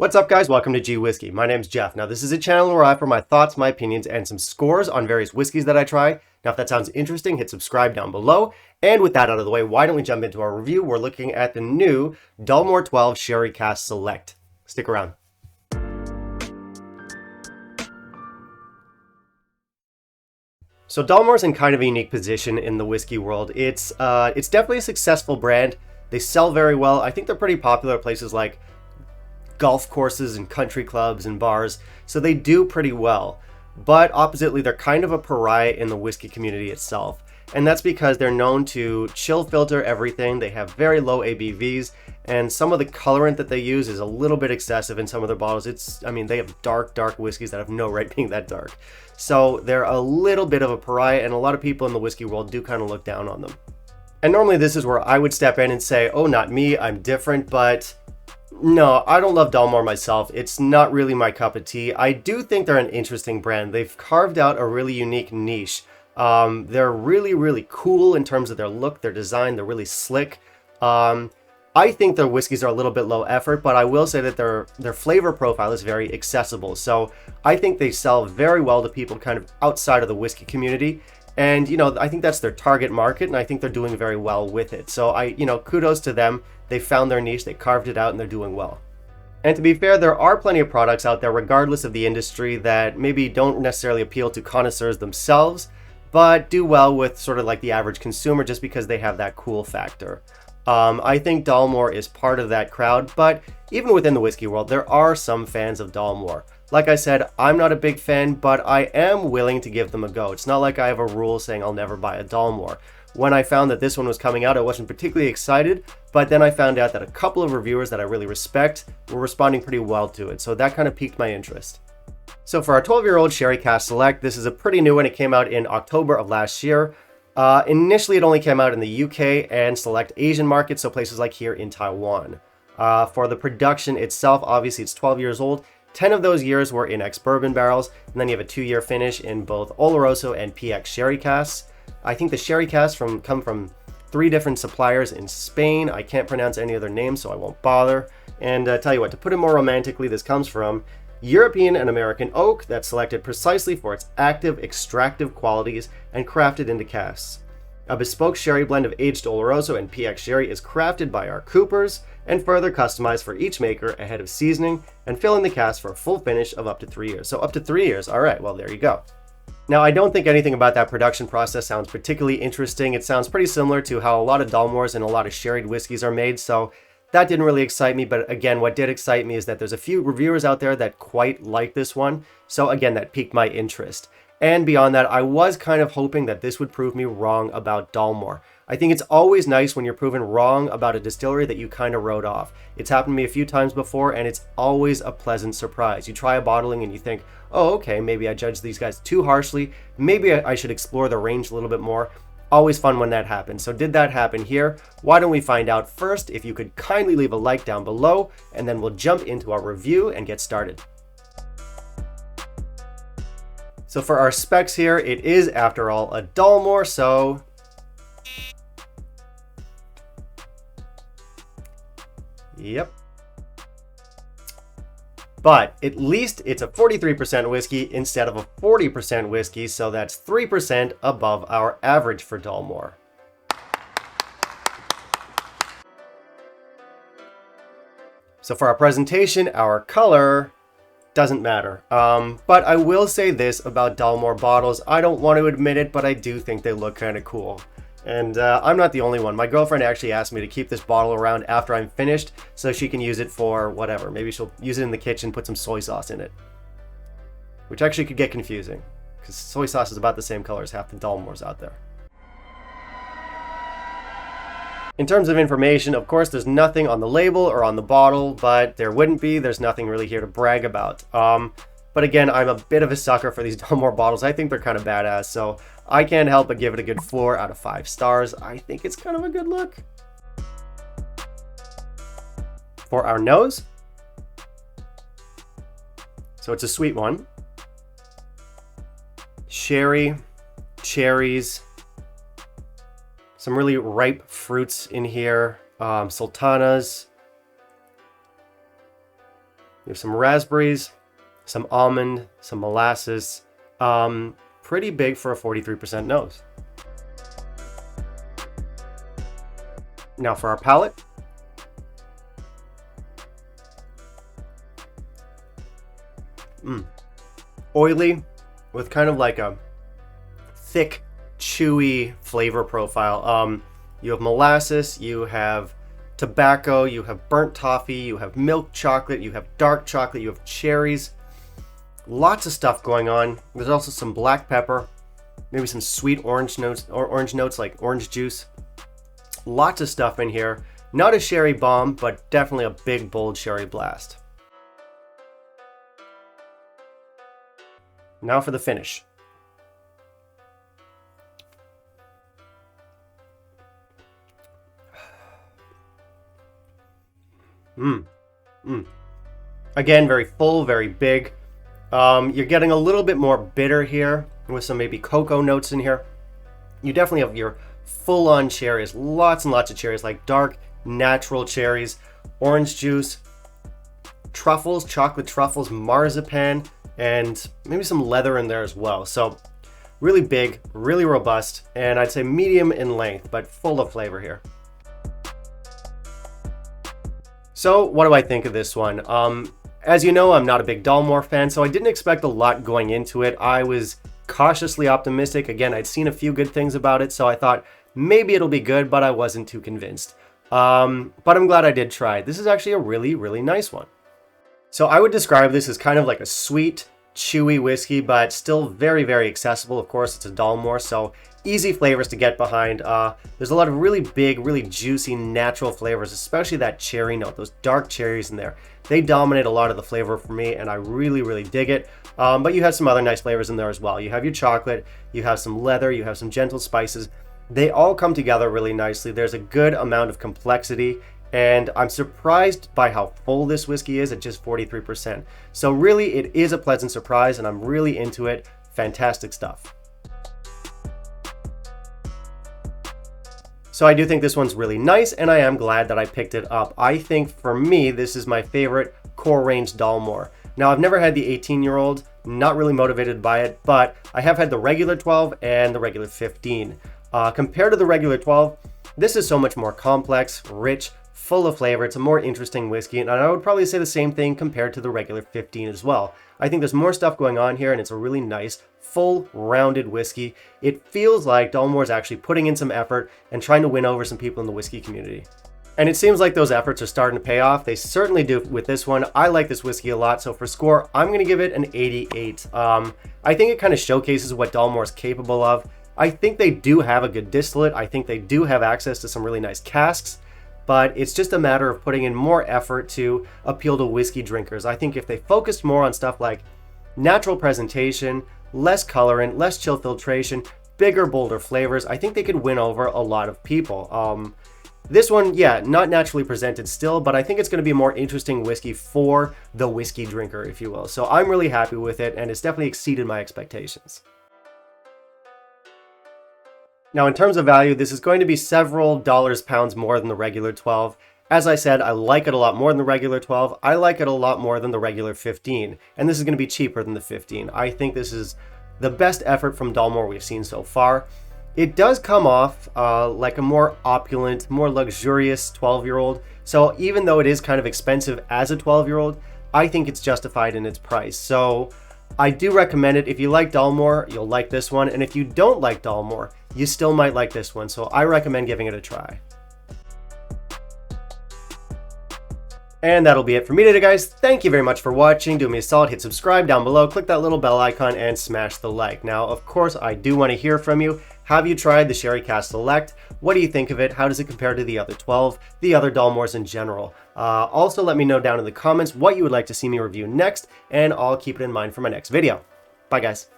What's up, guys? Welcome to G Whiskey. My name's Jeff. Now, this is a channel where I offer my thoughts, my opinions, and some scores on various whiskeys that I try. Now, if that sounds interesting, hit subscribe down below. And with that out of the way, why don't we jump into our review? We're looking at the new Dalmore 12 Sherry Cask Select. Stick around. So Dalmore's in kind of a unique position in the whiskey world. It's definitely a successful brand. They sell very well. I think they're pretty popular at places like golf courses and country clubs and bars, so they do pretty well. But oppositely, they're kind of a pariah in the whiskey community itself, and that's because they're known to chill filter everything. They have very low ABVs, and some of the colorant that they use is a little bit excessive in some of their bottles. They have dark whiskeys that have no right being that dark. So they're a little bit of a pariah, and a lot of people in the whiskey world do kind of look down on them. And normally this is where I would step in and say, oh, not me, I'm different, but no, I don't love Dalmore myself. It's not really my cup of tea. I do think they're an interesting brand. They've carved out a really unique niche. They're really cool in terms of their look, their design. They're really slick. I think their whiskeys are a little bit low effort, but I will say that their flavor profile is very accessible. So I think they sell very well to people kind of outside of the whiskey community. And, I think that's their target market, and I think they're doing very well with it. So kudos to them. They found their niche, they carved it out, and they're doing well. And to be fair, there are plenty of products out there, regardless of the industry, that maybe don't necessarily appeal to connoisseurs themselves, but do well with sort of like the average consumer just because they have that cool factor. I think Dalmore is part of that crowd, but even within the whiskey world, there are some fans of Dalmore. Like I said, I'm not a big fan, but I am willing to give them a go. It's not like I have a rule saying I'll never buy a Dalmore. When I found that this one was coming out, I wasn't particularly excited, but then I found out that a couple of reviewers that I really respect were responding pretty well to it, so that kind of piqued my interest. So for our 12-year-old Sherry Cask Select, this is a pretty new one. It came out in October of last year. Initially, it only came out in the UK and select Asian markets, so places like here in Taiwan. For the production itself, obviously it's 12 years old. 10 of those years were in ex-bourbon barrels, and then you have a 2-year finish in both oloroso and PX sherry casks. I think the sherry casks come from 3 different suppliers in Spain. I can't pronounce any of their names, so I won't bother. And tell you what, to put it more romantically, this comes from European and American oak that's selected precisely for its active extractive qualities and crafted into casks. A bespoke sherry blend of aged oloroso and PX sherry is crafted by our coopers and further customized for each maker ahead of seasoning and filling the cask for a full finish of up to 3 years. So up to 3 years. All right, well, there you go. Now, I don't think anything about that production process sounds particularly interesting. It sounds pretty similar to how a lot of Dalmores and a lot of sherried whiskeys are made, so that didn't really excite me. But again, what did excite me is that there's a few reviewers out there that quite like this one. So again, that piqued my interest. And beyond that, I was kind of hoping that this would prove me wrong about Dalmore. I think it's always nice when you're proven wrong about a distillery that you kind of wrote off. It's happened to me a few times before, and it's always a pleasant surprise. You try a bottling and you think, oh, okay, maybe I judged these guys too harshly. Maybe I should explore the range a little bit more. Always fun when that happens. So did that happen here? Why don't we find out first? If you could kindly leave a like down below, and then we'll jump into our review and get started. So for our specs here, it is, after all, a Dalmore, so yep. But at least it's a 43% whiskey instead of a 40% whiskey, so that's 3% above our average for Dalmore. So for our presentation, our color doesn't matter. But I will say this about Dalmore bottles. I don't want to admit it, but I do think they look kind of cool. And I'm not the only one. My girlfriend actually asked me to keep this bottle around after I'm finished so she can use it for whatever. Maybe she'll use it in the kitchen, put some soy sauce in it. Which actually could get confusing, because soy sauce is about the same color as half the Dalmores out there. In terms of information, of course, there's nothing on the label or on the bottle, but there wouldn't be. There's nothing really here to brag about. But again, I'm a bit of a sucker for these Dalmore bottles. I think they're kind of badass, so I can't help but give it a good 4 out of 5 stars. I think it's kind of a good look. For our nose, so it's a sweet one. Sherry, cherries, some really ripe fruits in here, sultanas, You have some raspberries, some almond, some molasses. Pretty big for a 43% nose. Now for our palate. Oily with kind of like a thick, chewy flavor profile. You have molasses, you have tobacco, you have burnt toffee, you have milk chocolate, you have dark chocolate, you have cherries. Lots of stuff going on. There's also some black pepper, maybe some sweet orange notes like orange juice. Lots of stuff in here. Not a sherry bomb, but definitely a big, bold sherry blast. Now for the finish. Again, very full, very big. You're getting a little bit more bitter here with some maybe cocoa notes in here. You definitely have your full-on cherries, lots and lots of cherries, like dark, natural cherries, orange juice, truffles, chocolate truffles, marzipan, and maybe some leather in there as well. So really big, really robust, and I'd say medium in length, but full of flavor here. So what do I think of this one? As you know, I'm not a big Dalmore fan, so I didn't expect a lot going into it. I was cautiously optimistic. Again, I'd seen a few good things about it, so I thought maybe it'll be good, but I wasn't too convinced. But I'm glad I did try it. This is actually a really, really nice one. So I would describe this as kind of like a sweet, chewy whiskey, but still very, very accessible. Of course, it's a Dalmore, so easy flavors to get behind. There's a lot of really big, really juicy, natural flavors, especially that cherry note, those dark cherries in there. They dominate a lot of the flavor for me, and I really, really dig it. But you have some other nice flavors in there as well. You have your chocolate, you have some leather, you have some gentle spices. They all come together really nicely. There's a good amount of complexity, and I'm surprised by how full this whiskey is at just 43%. So really, it is a pleasant surprise, and I'm really into it. Fantastic stuff. So I do think this one's really nice, and I am glad that I picked it up. I think for me, this is my favorite core range Dalmore. Now, I've never had the 18-year-old, not really motivated by it, but I have had the regular 12 and the regular 15. Compared to the regular 12, this is so much more complex, rich, full of flavor. It's a more interesting whiskey, and I would probably say the same thing compared to the regular 15 as well. I think there's more stuff going on here, and it's a really nice, full, rounded whiskey. It feels like Dalmore's actually putting in some effort and trying to win over some people in the whiskey community. And it seems like those efforts are starting to pay off. They certainly do with this one. I like this whiskey a lot, so for score, I'm going to give it an 88. I think it kind of showcases what Dalmore's capable of. I think they do have a good distillate. I think they do have access to some really nice casks, but it's just a matter of putting in more effort to appeal to whiskey drinkers. I think if they focused more on stuff like natural presentation, less colorant, less chill filtration, bigger, bolder flavors, I think they could win over a lot of people. This one, yeah, not naturally presented still, but I think it's going to be a more interesting whiskey for the whiskey drinker, if you will. So I'm really happy with it, and it's definitely exceeded my expectations. Now, in terms of value, this is going to be several pounds more than the regular 12. As I said, I like it a lot more than the regular 12. I like it a lot more than the regular 15, and this is going to be cheaper than the 15. I think this is the best effort from Dalmore we've seen so far. It does come off like a more opulent, more luxurious 12-year-old. So even though it is kind of expensive as a 12-year-old, I think it's justified in its price. So I do recommend it. If you like Dalmore, you'll like this one. And if you don't like Dalmore, you still might like this one. So I recommend giving it a try. And that'll be it for me today, guys. Thank you very much for watching. Do me a solid, hit subscribe down below, click that little bell icon, and smash the like. Now, of course, I do want to hear from you. Have you tried the Sherry Cask Select? What do you think of it? How does it compare to the other 12, the other Dalmores in general? Also, let me know down in the comments what you would like to see me review next, and I'll keep it in mind for my next video. Bye, guys.